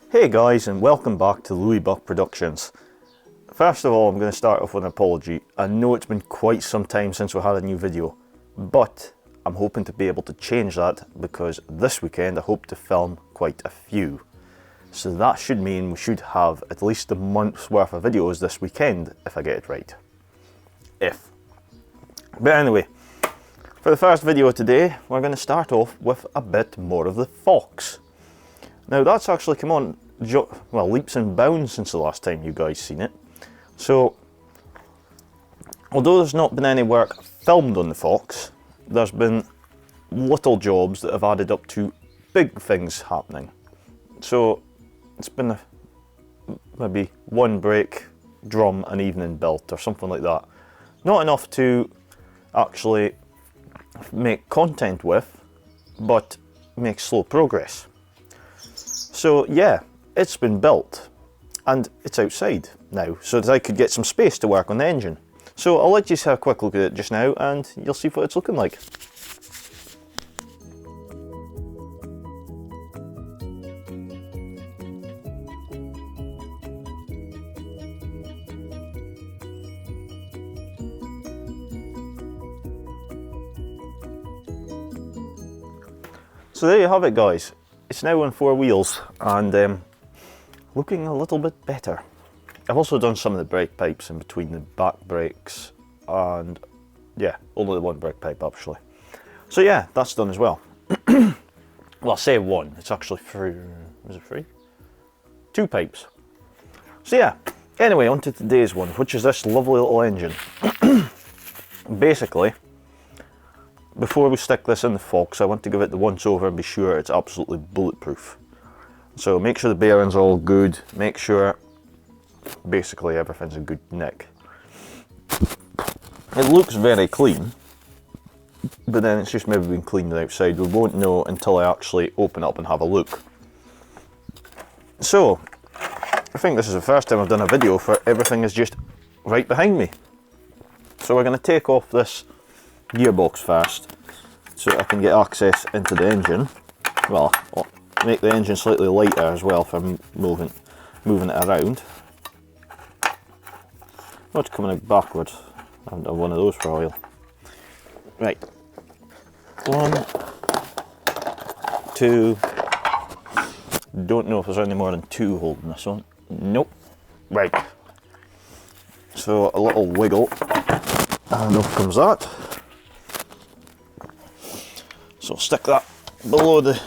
Hey guys, and welcome back to Lewi Buch Productions. First of all, I'm going to start off with an apology. I know it's been quite some time since we had a new video, but I'm hoping to be able to change that because this weekend I hope to film quite a few. So that should mean we should have at least a month's worth of videos this weekend, if I get it right. But anyway, for the first video today, we're going to start off with a bit more of the fox. Now that's actually come on, leaps and bounds since the last time you guys seen it. So, although there's not been any work filmed on the fox, there's been little jobs that have added up to big things happening. So, it's been maybe one brake, drum, an evening built or something like that. Not enough to actually make content with, but make slow progress. So yeah, it's been built and it's outside now so that I could get some space to work on the engine. So I'll let you have a quick look at it just now and you'll see what it's looking like. So there you have it guys. It's now on 4 wheels and looking a little bit better. I've also done some of the brake pipes in between the back brakes and yeah, only the one brake pipe actually. So yeah, that's done as well. Well, I say one, it's actually three, is it three? 2 pipes. So yeah, anyway, on to today's one, which is this lovely little engine. Basically, before we stick this in the Fox, I want to give it the once over and be sure it's absolutely bulletproof. So make sure the bearings are all good, make sure basically everything's in good nick. It looks very clean, but then it's just maybe been cleaned outside. We won't know until I actually open up and have a look. So, I think this is the first time I've done a video for everything is just right behind me. So we're going to take off this gearbox first so I can get access into the engine. Well, I'll make the engine slightly lighter as well for moving it around. Oh, it's coming out backwards. I haven't done one of those for a while. Right. 1, 2. Don't know if there's any more than 2 holding this one. Nope. Right. So a little wiggle and off comes that. So I'll stick that below the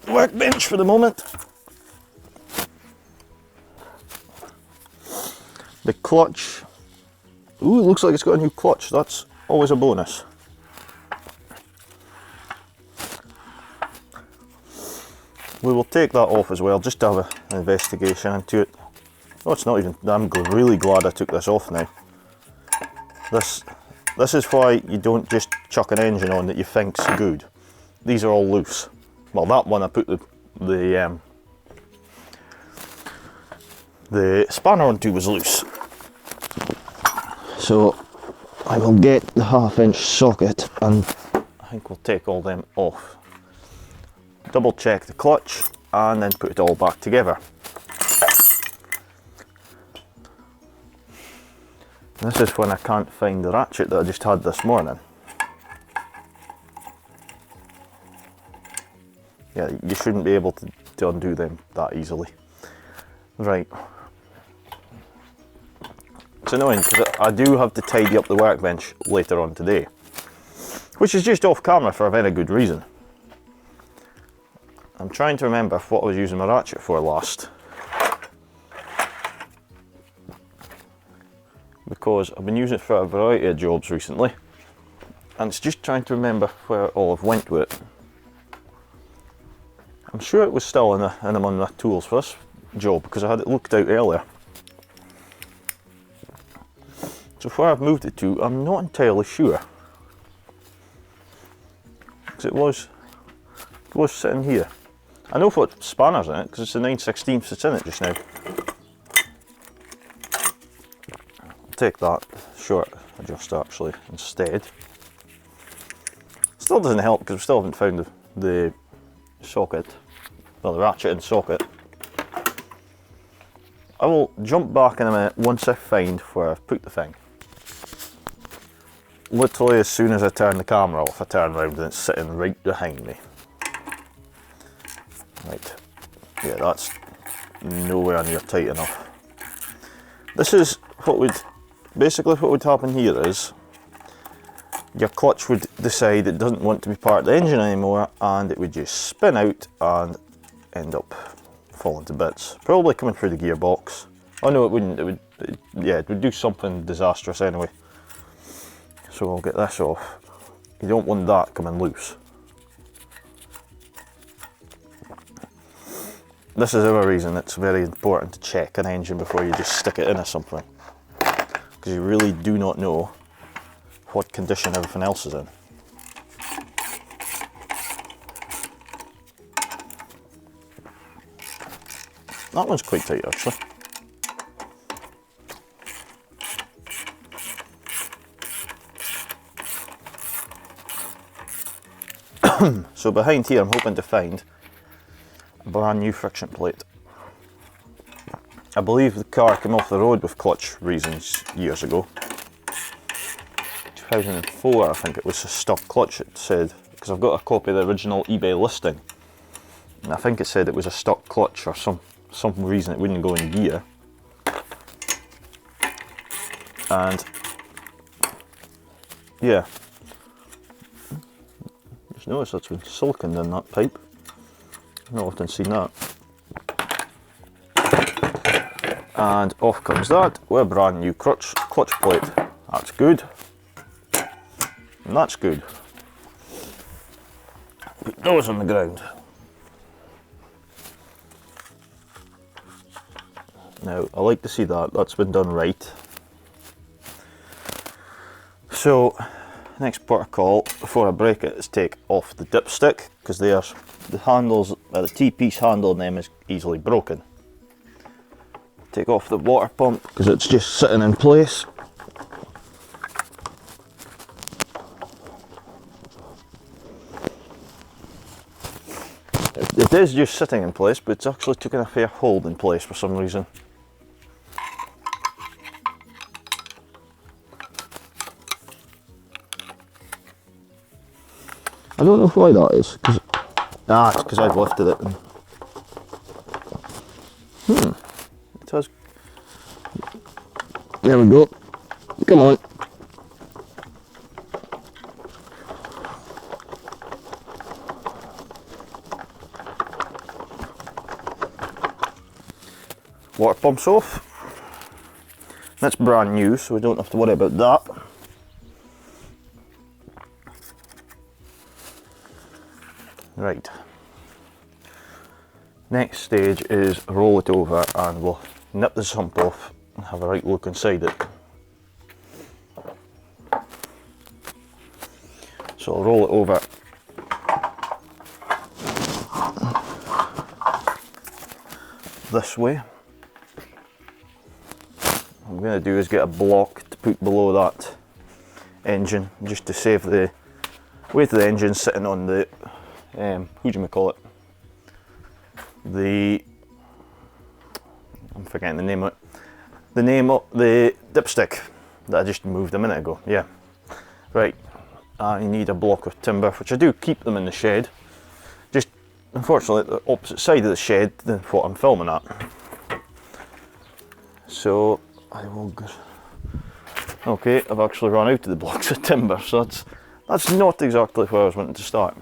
workbench for the moment. The clutch. Ooh, it looks like it's got a new clutch. That's always a bonus. We will take that off as well, just to have an investigation into it. Oh, it's not even. I'm really glad I took this off now. This is why you don't just chuck an engine on that you think's good. These are all loose. Well, that one I put the spanner onto was loose. So I will get the 1/2-inch socket and I think we'll take all them off. Double check the clutch and then put it all back together. This is when I can't find the ratchet that I just had this morning. Yeah, you shouldn't be able to undo them that easily. Right. It's annoying because I do have to tidy up the workbench later on today, which is just off camera for a very good reason. I'm trying to remember what I was using my ratchet for last, because I've been using it for a variety of jobs recently and it's just trying to remember where all I've went with it. I'm sure it was still in among my tools for this job because I had it looked out earlier. So where I've moved it to, I'm not entirely sure. Because it was sitting here. I know what spanner's in it because it's the 9/16 that's in it just now. I'll take that short adjuster actually instead. Still doesn't help because we still haven't found the socket. well, the ratchet and socket. I will jump back in a minute once I find where I've put the thing. Literally as soon as I turn the camera off, I turn around and it's sitting right behind me. Right, yeah, that's nowhere near tight enough. This is what would, basically what would happen here is, your clutch would decide it doesn't want to be part of the engine anymore, and it would just spin out and end up falling to bits. Probably coming through the gearbox. Oh no, it wouldn't, it would do something disastrous anyway. So I'll get this off. You don't want that coming loose. This is another reason it's very important to check an engine before you just stick it into something. Because you really do not know what condition everything else is in. That one's quite tight actually. So behind here I'm hoping to find a brand new friction plate. I believe the car came off the road with clutch reasons years ago. 2004 I think it was a stock clutch, it said, because I've got a copy of the original eBay listing. And I think it said it was a stock clutch or some reason it wouldn't go in gear. And yeah. Just noticed that's been siliconed in that pipe. I've not often seen that. And off comes that with a brand new clutch plate. That's good. And that's good. Put those on the ground. Now, I like to see that. That's been done right. So, next port of call before I break it is take off the dipstick, because there's the handles, the T-piece handle on them is easily broken. Take off the water pump because it's just sitting in place. It is just sitting in place, but it's actually taking a fair hold in place for some reason. I don't know why that is. It's because I've lifted it. It has. There we go. Come on. Water pump's off. That's brand new, so we don't have to worry about that. Right. Next stage is roll it over and we'll nip the sump off and have a right look inside it. So I'll roll it over this way. What I'm going to do is get a block to put below that engine just to save the weight of the engine sitting on the whatchamacallit, I'm forgetting the name of it. The name of the dipstick that I just moved a minute ago. Yeah, right. I need a block of timber, which I do keep them in the shed. Just unfortunately the opposite side of the shed than what I'm filming at. So I will. Okay, I've actually run out of the blocks of timber, so that's not exactly where I was wanting to start.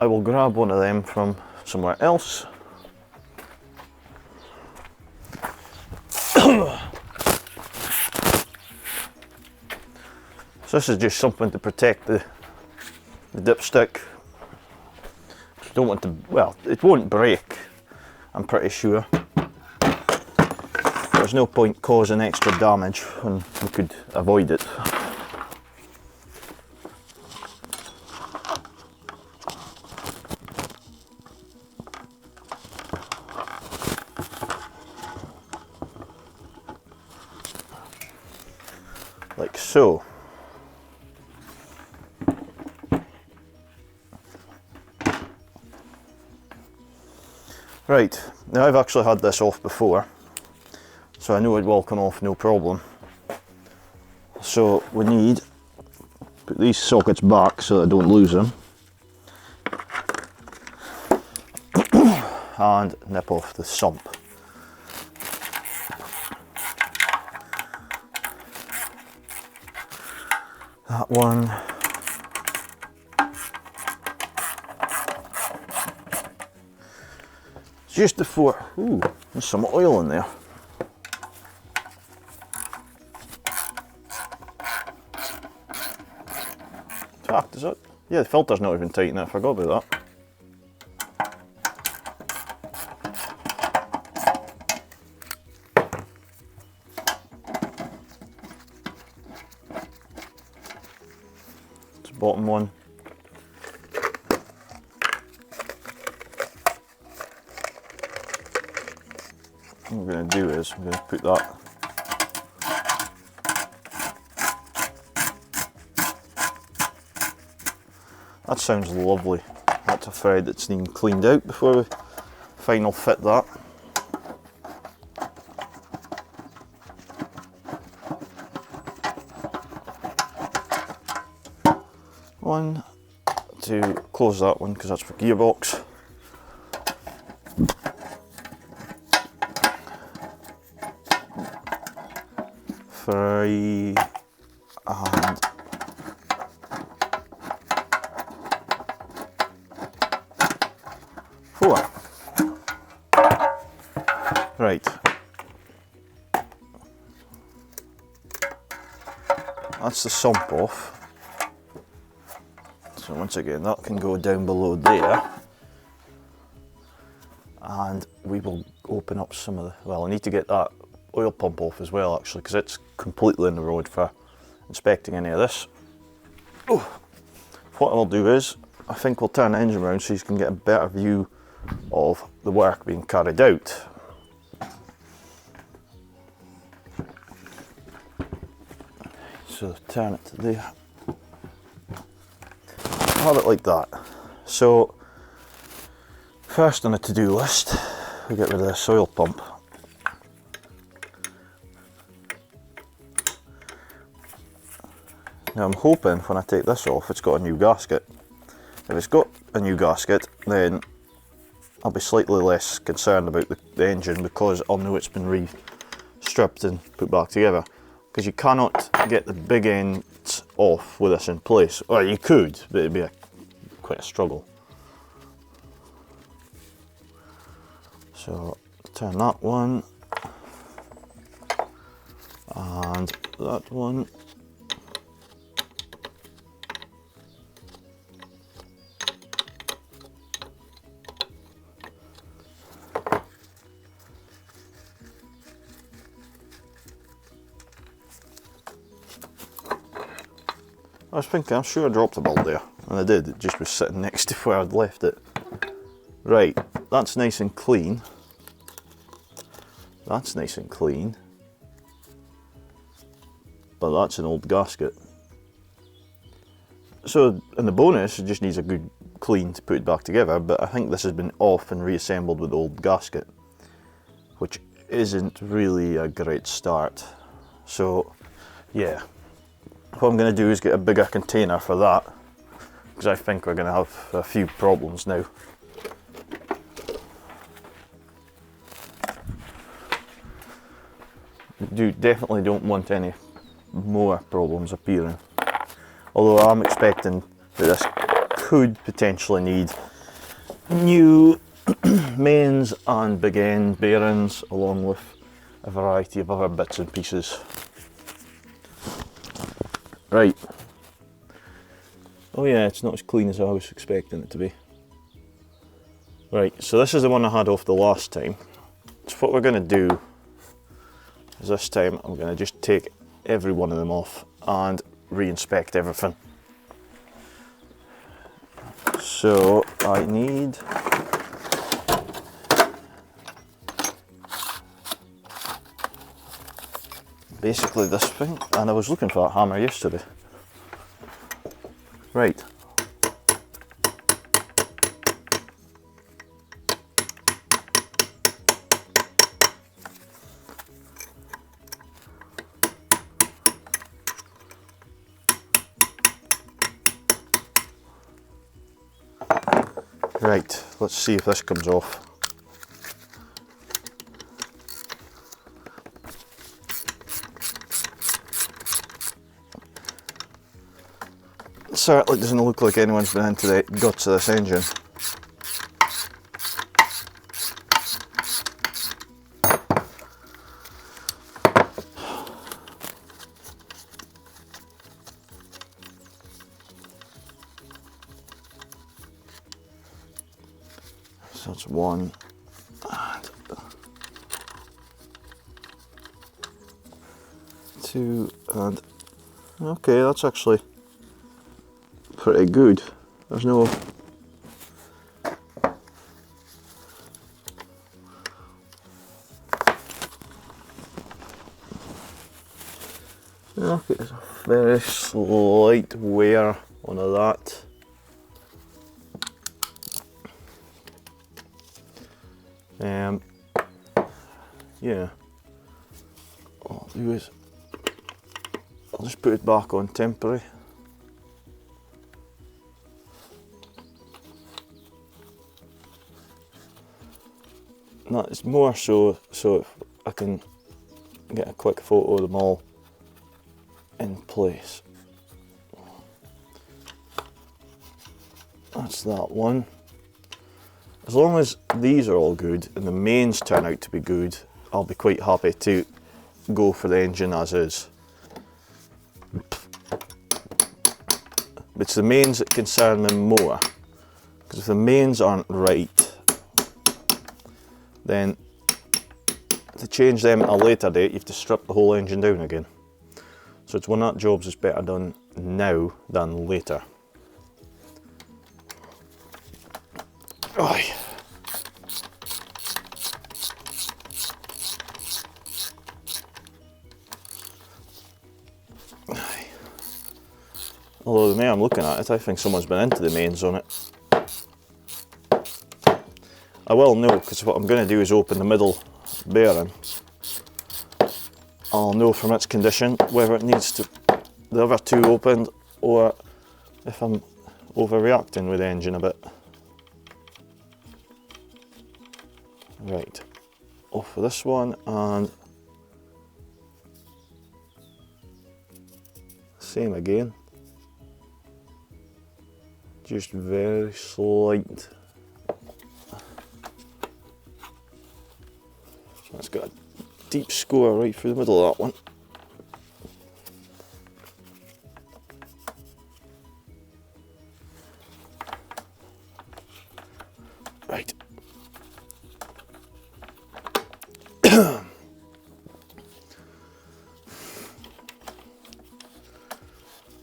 I will grab one of them from somewhere else. So this is just something to protect the dipstick. I don't want to, well, it won't break, I'm pretty sure. There's no point causing extra damage when we could avoid it. Like so. Right, now I've actually had this off before, so I know it will come off no problem. So we need, put these sockets back so that I don't lose them, and nip off the sump. That one. Just before, ooh, there's some oil in there. In fact, is it? Yeah, the filter's not even tight enough, I forgot about that. It's the bottom one. What we're going to do is, I'm going to put that that sounds lovely. That's a thread that's been cleaned out before we final fit that. One, to close that one because that's for Gearbox. Three, and four. Right. That's the sump off. So once again, that can go down below there. And we will open up some of the, well, I need to get that oil pump off as well actually, because it's completely in the road for inspecting any of this. Oh. What I'll do is, I think we'll turn the engine around so you can get a better view of the work being carried out. So turn it to there. Have it like that. So first on the to-do list, we get rid of this oil pump. Now I'm hoping when I take this off it's got a new gasket. If it's got a new gasket, then I'll be slightly less concerned about the engine, because I'll know it's been re-stripped and put back together. Because you cannot get the big ends off with this in place. Or you could, but it'd be quite a struggle. So turn that one, and that one. I was thinking, I'm sure I dropped a bolt there, and I did, it just was sitting next to where I'd left it. Right, that's nice and clean. That's nice and clean. But that's an old gasket. So, in the bonus, it just needs a good clean to put it back together, but I think this has been off and reassembled with the old gasket, which isn't really a great start. So, yeah. What I'm going to do is get a bigger container for that, because I think we're going to have a few problems now. Definitely don't want any more problems appearing. Although I'm expecting that this could potentially need new mains and big end bearings, along with a variety of other bits and pieces. Right. Oh yeah, it's not as clean as I was expecting it to be. Right, so this is the one I had off the last time. So what we're going to do is this time I'm going to just take every one of them off and re-inspect everything. So I need basically this thing, and I was looking for that hammer yesterday. Right. Right, let's see if this comes off. It certainly doesn't look like anyone's been into the guts of this engine. So that's one, and two, and okay, that's actually pretty good. There's no okay, there's a very slight wear on that. Yeah, what I'll do is I'll just put it back on temporary. And that is more so I can get a quick photo of them all in place. That's that one. As long as these are all good and the mains turn out to be good, I'll be quite happy to go for the engine as is. It's the mains that concern me more, because if the mains aren't right, then to change them at a later date you have to strip the whole engine down again. So it's one of that jobs that's better done now than later. Aye. Although the way I'm looking at it, I think someone's been into the mains on it. I will know, because what I'm going to do is open the middle bearing. I'll know from its condition whether it needs to the other two opened or if I'm overreacting with the engine a bit. Right, off for this one, and same again. Just very slight. So it's got a deep score right through the middle of that one. Right.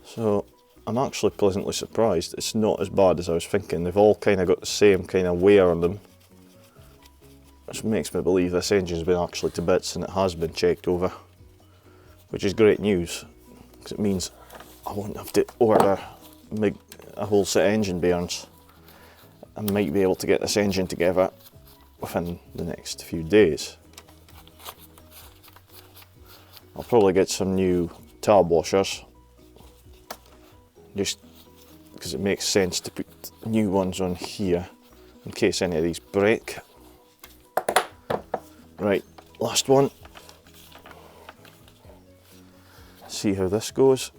So I'm actually pleasantly surprised. It's not as bad as I was thinking. They've all kind of got the same kind of wear on them, which makes me believe this engine's been actually to bits and it has been checked over, which is great news, because it means I won't have to order a whole set of engine bearings. I might be able to get this engine together within the next few days. I'll probably get some new tab washers, just because it makes sense to put new ones on here in case any of these break. Right, last one. See how this goes.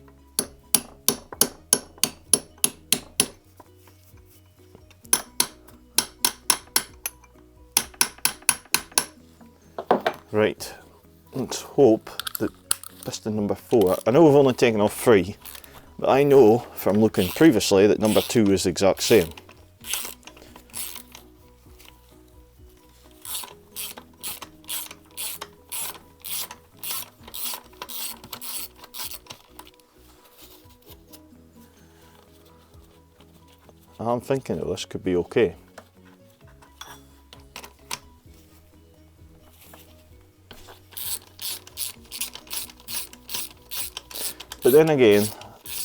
Right, let's hope that piston number 4, I know we've only taken off 3, but I know from looking previously that number 2 is the exact same. I'm thinking that this could be okay. But then again,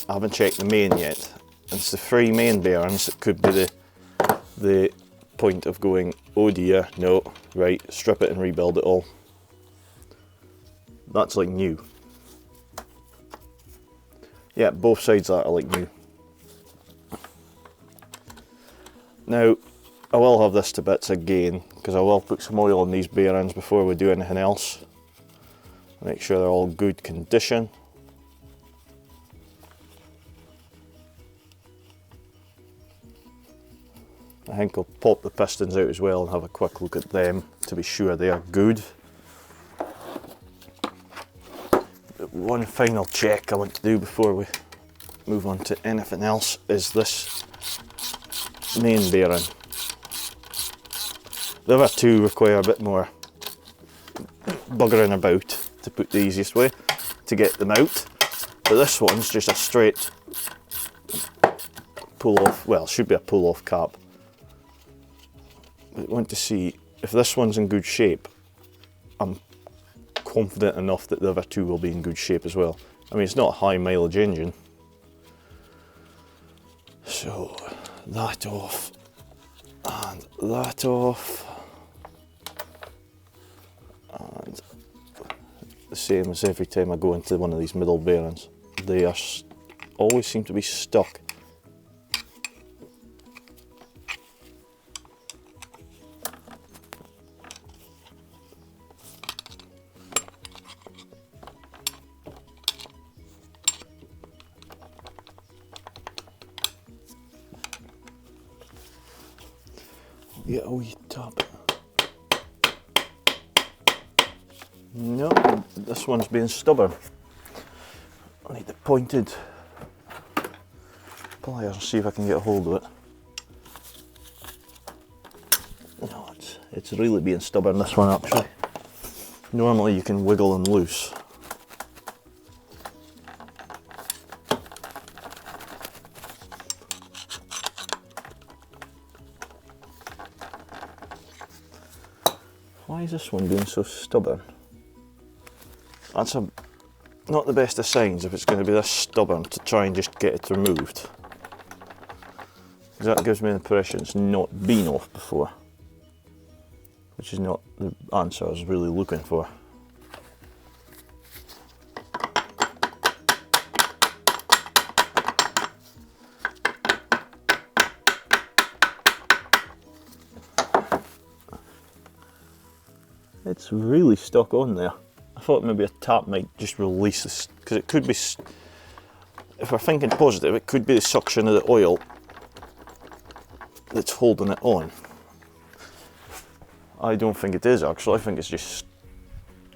I haven't checked the main yet. It's the 3 main bearings that could be the point of going, oh dear, no, right, strip it and rebuild it all. That's like new. Yeah, both sides of that are like new. Now, I will have this to bits again, because I will put some oil on these bearings before we do anything else. Make sure they're all good condition. I think I'll pop the pistons out as well and have a quick look at them to be sure they are good. But one final check I want to do before we move on to anything else is this main bearing. The other two require a bit more buggering about, to put the easiest way, to get them out. But this one's just a straight pull off, well, it should be a pull off cap. But I want to see if this one's in good shape. I'm confident enough that the other two will be in good shape as well. I mean, it's not a high mileage engine. So that off and that off, and the same as every time I go into one of these middle bearings. They are always seem to be stuck. Get a wee tap. No, this one's being stubborn. I need the pointed pliers and see if I can get a hold of it. No, it's really being stubborn, this one actually. Normally you can wiggle them loose. Why is this one being so stubborn? That's not the best of signs if it's going to be this stubborn to try and just get it removed. Because that gives me the impression it's not been off before. Which is not the answer I was really looking for. It's really stuck on there. I thought maybe a tap might just release this, because it could be, if we're thinking positive, it could be the suction of the oil that's holding it on. I don't think it is actually, I think it's just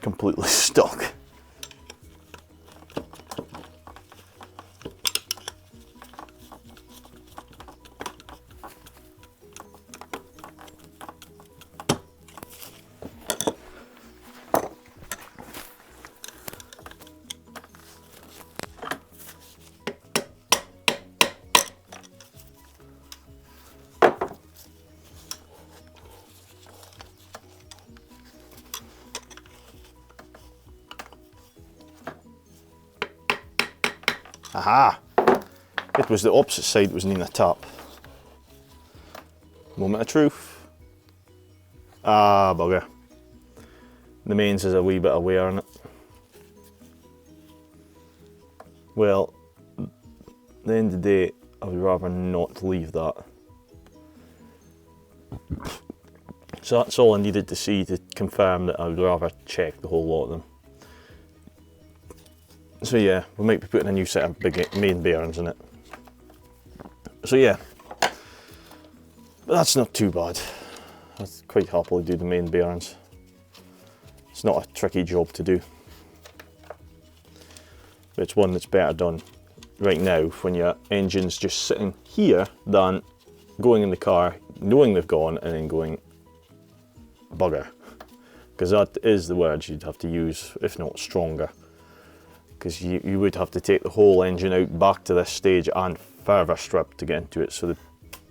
completely stuck. Aha! It was the opposite side that was needing a tap. Moment of truth. Ah, bugger. The mains is a wee bit of wear on it. Well, at the end of the day, I would rather not leave that. So that's all I needed to see to confirm that I would rather check the whole lot of them. So yeah, we might be putting a new set of big main bearings in it. So yeah, but that's not too bad. I'd quite happily do the main bearings. It's not a tricky job to do. But it's one that's better done right now when your engine's just sitting here than going in the car, knowing they've gone and then going bugger. Because that is the word you'd have to use, if not stronger. Because you would have to take the whole engine out back to this stage and further strip to get into it. So the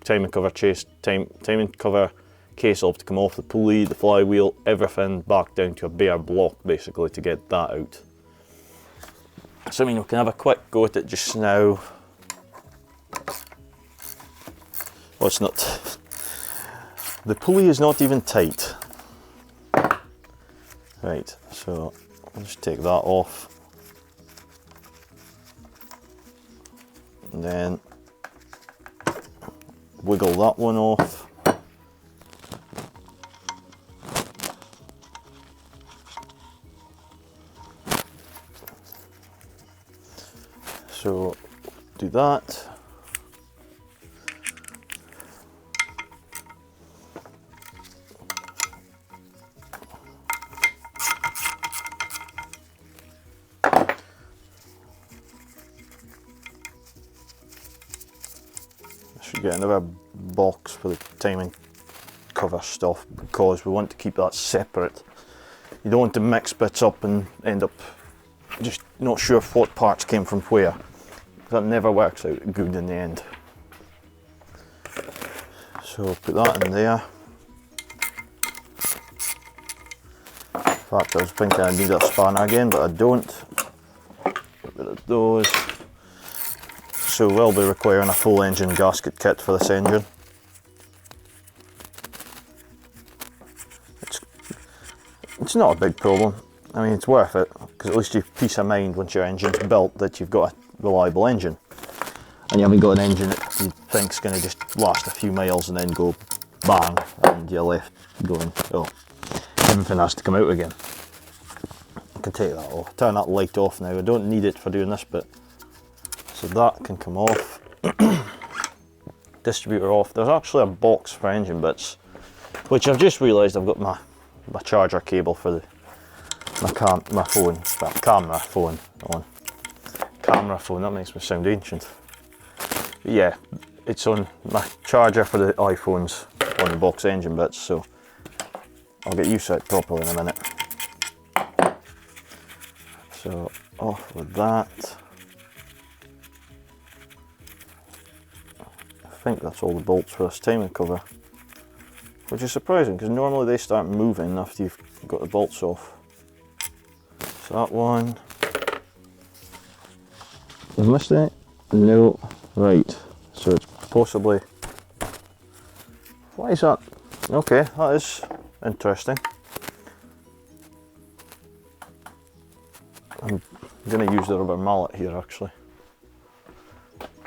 timing cover case will have to come off the pulley, the flywheel, everything back down to a bare block basically to get that out. So I mean, we can have a quick go at it just now. Oh, it's not. The pulley is not even tight. Right, so I'll just take that off. And then wiggle that one off. So do that. Should get another box for the timing cover stuff because we want to keep that separate. You don't want to mix bits up and end up just not sure what parts came from where. That never works out good in the end. So put that in there. In fact, I was thinking I need a spanner again, but I don't. Get rid of those. So we'll be requiring a full engine gasket kit for this engine. It's not a big problem. I mean, it's worth it, because at least you've peace of mind once your engine's built that you've got a reliable engine. And you haven't got an engine that you think's going to just last a few miles and then go bang, and you're left going, oh, everything has to come out again. I can take that off. Turn that light off now. I don't need it for doing this bit. So that can come off. Distributor off. There's actually a box for engine bits, which I've just realised I've got my charger cable for my phone. Well, camera phone on. Camera phone, that makes me sound ancient. But yeah, it's on my charger for the iPhones on the box engine bits, so I'll get used to it properly in a minute. So off with that. I think that's all the bolts for this timing cover, which is surprising because normally they start moving after you've got the bolts off. So that one. Have I missed it? No. Right. So it's possibly. Why is that? Okay, that is interesting. I'm going to use the rubber mallet here actually.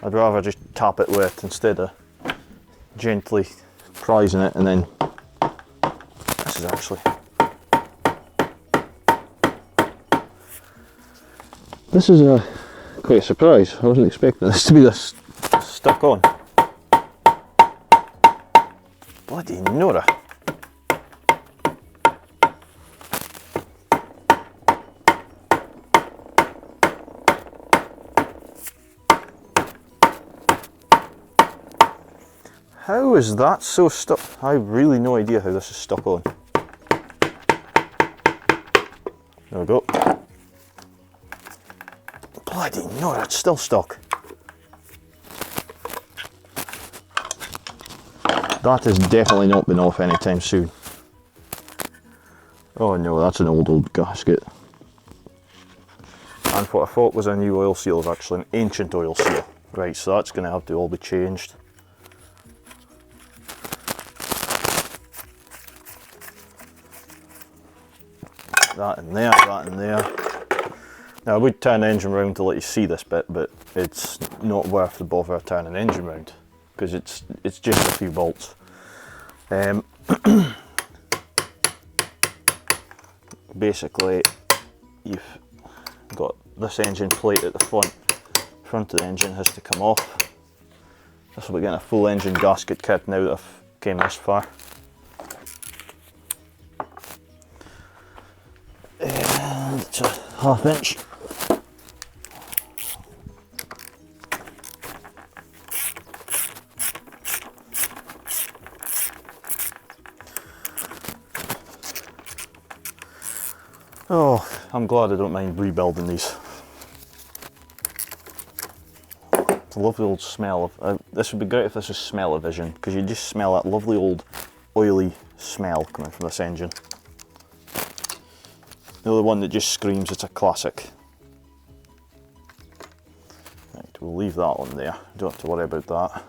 I'd rather just tap it with it instead of gently prising it, and then this is actually. This is quite a surprise. I wasn't expecting this to be this stuck on. Bloody Nora. How is that so stuck? I have really no idea how this is stuck on. There we go. Bloody no, it's still stuck. That has definitely not been off anytime soon. Oh no, that's an old gasket. And what I thought was a new oil seal is actually an ancient oil seal. Right, so that's going to have to all be changed. That in there, that in there. Now I would turn the engine round to let you see this bit, but it's not worth the bother of turning the engine round because it's just a few bolts. Basically, you've got this engine plate at the front of the engine has to come off. This will be getting a full engine gasket kit now that I've came this far. And it's a 1/2 inch. Oh, I'm glad I don't mind rebuilding these. It's a lovely old smell of, this would be great if this was smell-o-vision, because you just smell that lovely old oily smell coming from this engine. The other one that just screams it's a classic. Right, we'll leave that on there, don't have to worry about that.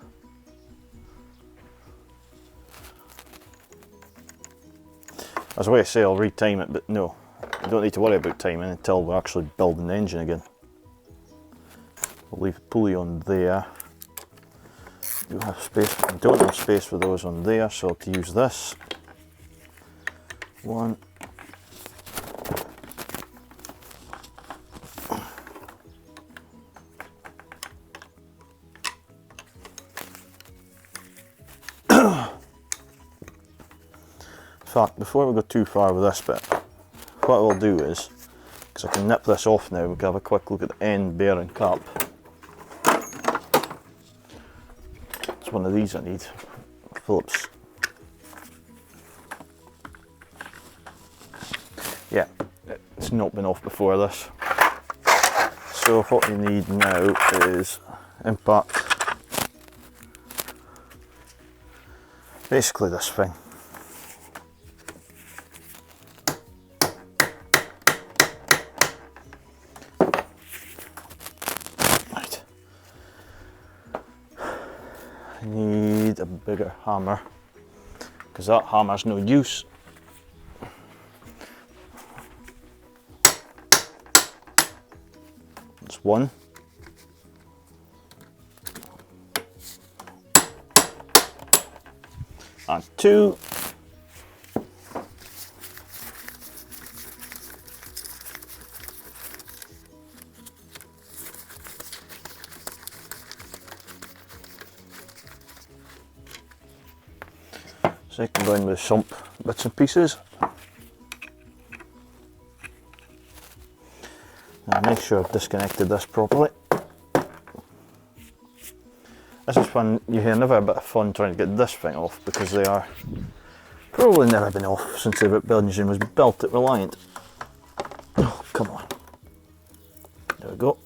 I was going to say I'll retime it, but no. I don't need to worry about timing until we're actually building the engine again. We'll leave the pulley on there. Do have space, I don't have space for those on there, so I'll have to use this. One. In fact, before we go too far with this bit, what we'll do is, because I can nip this off now, we can have a quick look at the end bearing cap. It's one of these I need, Phillips. Yeah, it's not been off before this. So what you need now is impact. Basically this thing. Right. I need a bigger hammer because that hammer's no use. That's one. And two. So I combine with Sump bits and pieces. And make sure I've disconnected this properly. This is fun, you hear never a bit of fun trying to get this thing off because they are probably never been off since the engine was built at Reliant. Oh, come on. There we go.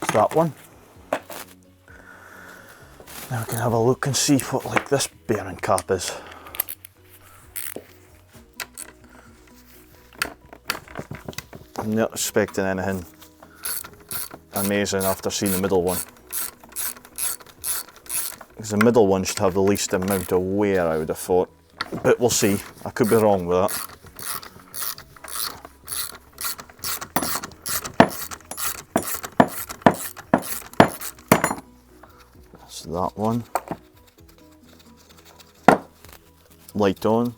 It's that one. Now we can have a look and see what like this bearing cap is. I'm not expecting anything amazing after seeing the middle one. Because the middle one should have the least amount of wear, I would have thought. But we'll see. I could be wrong with that. That's that one. Light on.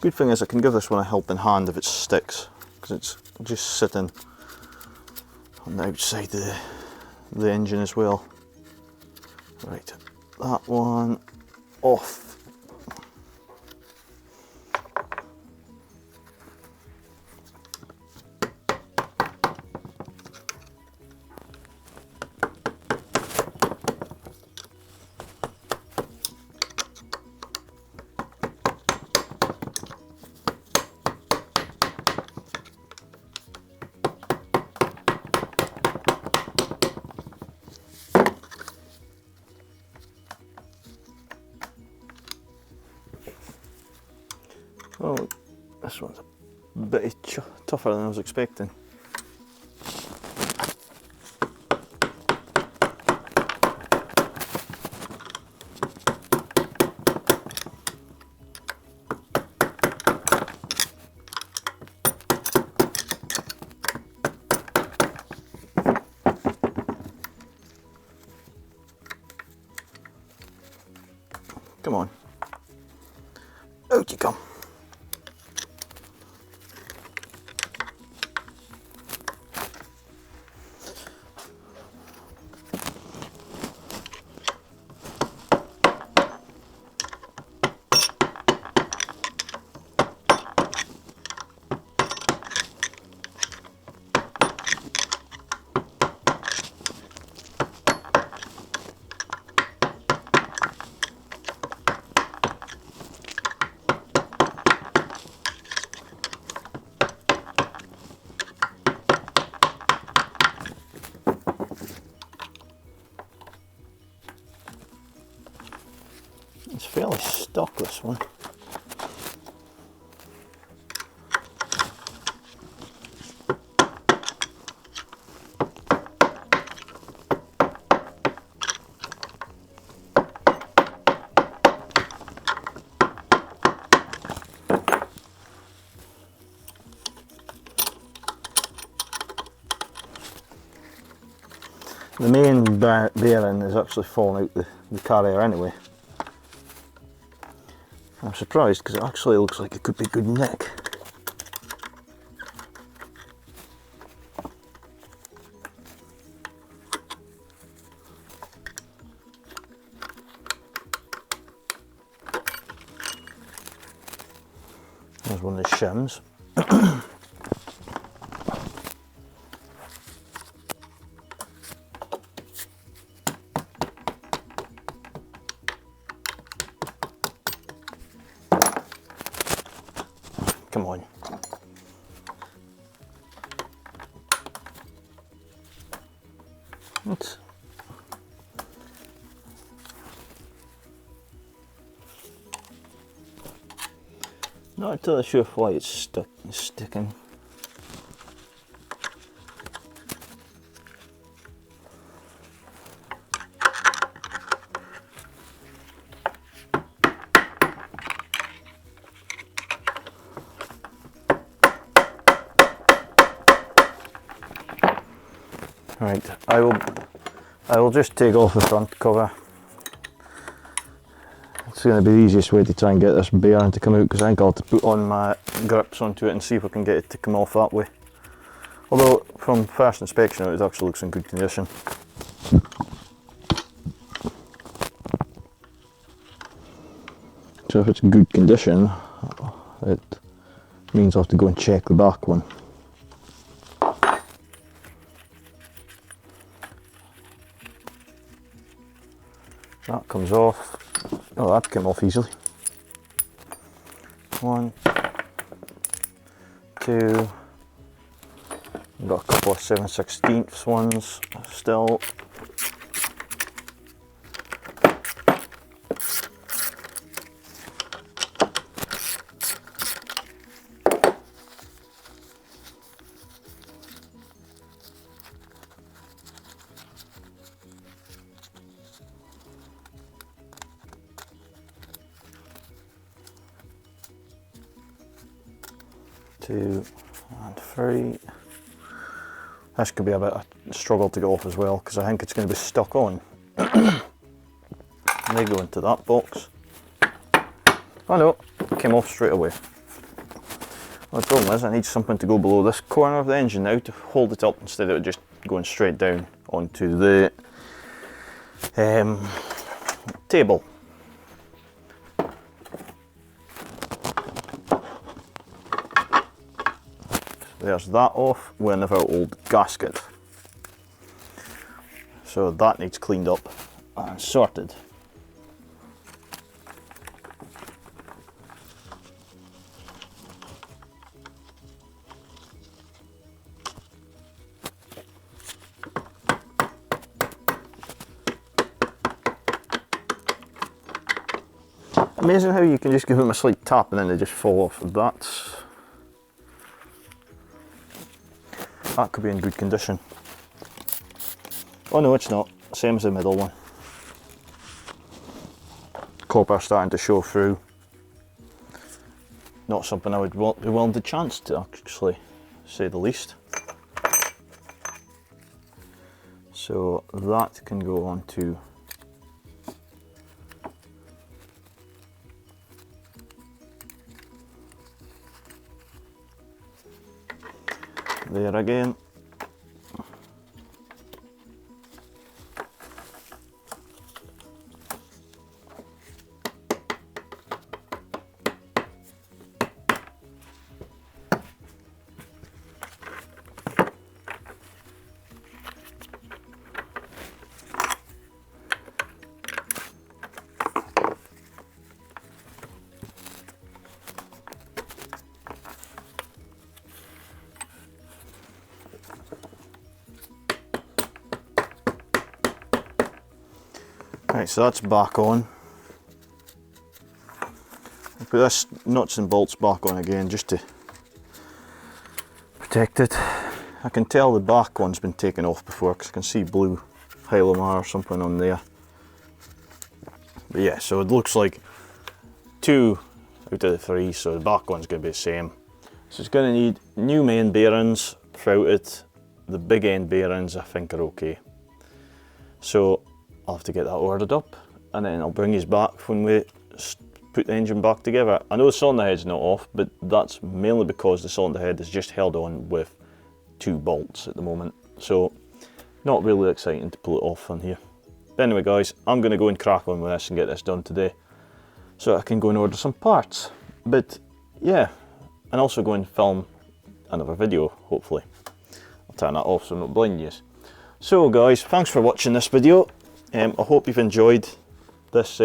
Good thing is I can give this one a helping hand if it sticks, because it's just sitting on the outside of the engine as well. Right, that one off. Oh, this one's a bit tougher than I was expecting. Come on. Out you come. It's fairly stuck, this one. The main bearing is actually falling out the carrier anyway. I'm surprised because it actually looks like it could be good nick. There's one of the shims. Come on. It's not entirely sure why it's sticking. Right, I will just take off the front cover. It's going to be the easiest way to try and get this bearing to come out, because I think I'll have to put on my grips onto it and see if I can get it to come off that way. Although from first inspection it actually looks in good condition. So if it's in good condition, it means I'll have to go and check the back one. That comes off. Oh, that came off easily. 1, 2. Got a couple of 7/16 ones still. Two and three. This could be a bit of a struggle to get off as well, because I think it's going to be stuck on. They go into that box. Oh no, it came off straight away. Well, the problem is I need something to go below this corner of the engine now to hold it up, instead of it just going straight down onto the table. There's that off with our old gasket. So that needs cleaned up and sorted. Amazing how you can just give them a slight tap and then they just fall off. That could be in good condition. Oh no, it's not. Same as the middle one. Copper starting to show through. Not something I would be willing to chance, to actually say the least. So that can go on to there again. Right, so that's back on. I'll put this nuts and bolts back on again just to protect it. I can tell the back one's been taken off before because I can see blue Hylamar or something on there. But yeah, so it looks like 2 out of the 3, so the back one's going to be the same. So it's going to need new main bearings throughout it. The big end bearings I think are okay. So I'll have to get that ordered up and then I'll bring you back when we put the engine back together. I know the cylinder head's not off, but that's mainly because the cylinder head is just held on with 2 bolts at the moment. So not really exciting to pull it off on here. But anyway guys, I'm going to go and crack on with this and get this done today so I can go and order some parts. But yeah, and also go and film another video, hopefully. I'll turn that off so I'm not blinding you. So guys, thanks for watching this video. I hope you've enjoyed this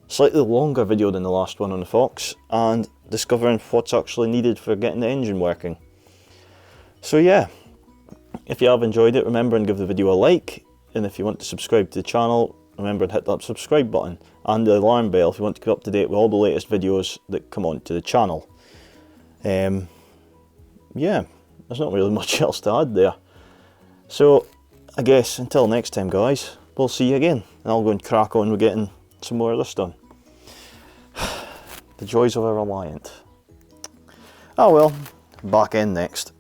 slightly longer video than the last one on the Fox, and discovering what's actually needed for getting the engine working. So yeah, if you have enjoyed it, remember and give the video a like, and if you want to subscribe to the channel, remember and hit that subscribe button and the alarm bell if you want to keep up to date with all the latest videos that come onto the channel. Yeah, there's not really much else to add there. So I guess until next time guys, we'll see you again, and I'll go and crack on with getting some more of this done. The joys of a Reliant. Oh well, back in next.